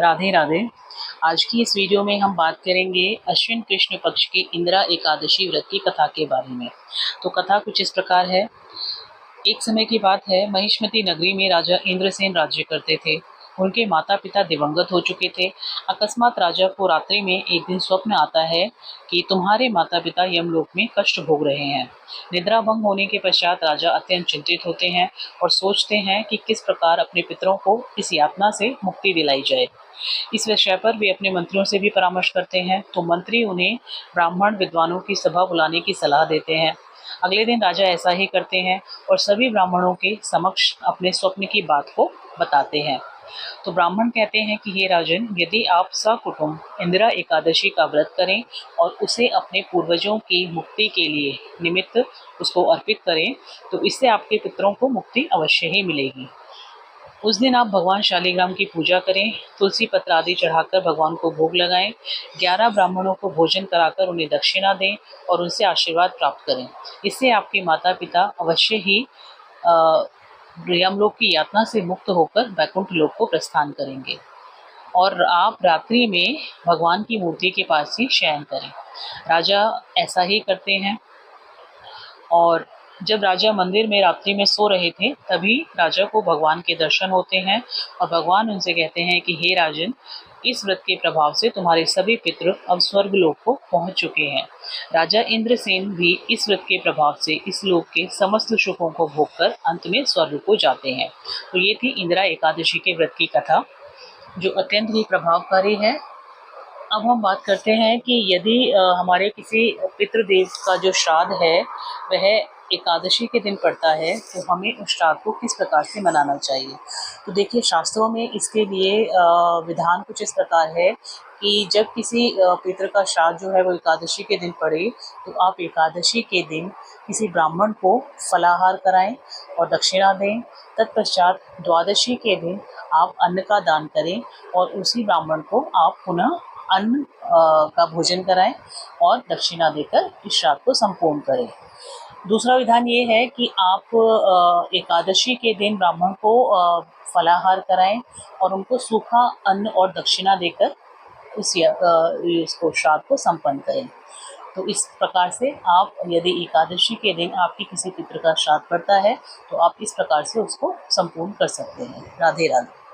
राधे राधे। आज की इस वीडियो में हम बात करेंगे अश्विन कृष्ण पक्ष की इंदिरा एकादशी व्रत की कथा के बारे में। तो कथा कुछ इस प्रकार है। एक समय की बात है, महिष्मती नगरी में राजा इंद्रसेन राज्य करते थे। उनके माता पिता दिवंगत हो चुके थे। अकस्मात राजा को रात्रि में एक दिन स्वप्न आता है कि तुम्हारे माता पिता यमलोक में कष्ट भोग रहे हैं। निद्रा भंग होने के पश्चात राजा अत्यंत चिंतित होते हैं और सोचते हैं कि किस प्रकार अपने पितरों को इस यातना से मुक्ति दिलाई जाए। इस विषय पर वे अपने मंत्रियों से भी परामर्श करते हैं, तो मंत्री उन्हें ब्राह्मण विद्वानों की सभा बुलाने की सलाह देते हैं। अगले दिन राजा ऐसा ही करते हैं और सभी ब्राह्मणों के समक्ष अपने स्वप्न की बात को बताते हैं। तो ब्राह्मण कहते हैं कि हे राजन, यदि आप सकुटुंब इंदिरा एकादशी का व्रत करें और उसे अपने पूर्वजों की मुक्ति के लिए निमित्त उसको अर्पित करें, तो इससे आपके पितरों को मुक्ति अवश्य ही मिलेगी। उस दिन आप भगवान शालिग्राम की पूजा करें, तुलसी पत्र आदि चढ़ाकर भगवान को भोग लगाएं, 11 ब्राह्मणों को भोजन कराकर उन्हें दक्षिणा दें और उनसे आशीर्वाद प्राप्त करें। इससे आपके माता पिता अवश्य ही यमलोक की यातना से मुक्त होकर वैकुंठ लोक को प्रस्थान करेंगे। और आप रात्रि में भगवान की मूर्ति के पास ही शयन करें। राजा ऐसा ही करते हैं। और जब राजा मंदिर में रात्रि में सो रहे थे, तभी राजा को भगवान के दर्शन होते हैं और भगवान उनसे कहते हैं कि हे राजन, इस व्रत के प्रभाव से तुम्हारे सभी पितृ अब स्वर्ग लोक को पहुंच चुके हैं। राजा इंद्रसेन भी इस व्रत के प्रभाव से इस लोक के समस्त सुखों को भोगकर अंत में स्वर्ग को जाते हैं। तो ये थी इंदिरा एकादशी के व्रत की कथा, जो अत्यंत ही प्रभावकारी है। अब हम बात करते हैं कि यदि हमारे किसी पितृदेव का जो श्राद्ध है वह एकादशी के दिन पड़ता है, तो हमें उस श्राद्ध को किस प्रकार से मनाना चाहिए। तो देखिए, शास्त्रों में इसके लिए विधान कुछ इस प्रकार है कि जब किसी पितृ का श्राद्ध जो है वो एकादशी के दिन पड़े, तो आप एकादशी के दिन किसी ब्राह्मण को फलाहार कराएं और दक्षिणा दें। तत्पश्चात द्वादशी के दिन आप अन्न का दान करें और उसी ब्राह्मण को आप पुनः अन्न का भोजन कराएं और दक्षिणा देकर इस श्राद्ध को संपूर्ण करें। दूसरा विधान ये है कि आप एकादशी के दिन ब्राह्मण को फलाहार कराएं और उनको सूखा अन्न और दक्षिणा देकर इसको श्राद्ध को संपन्न करें। तो इस प्रकार से आप, यदि एकादशी के दिन आपकी किसी पितृ का श्राद्ध पड़ता है, तो आप इस प्रकार से उसको संपूर्ण कर सकते हैं। राधे राधे।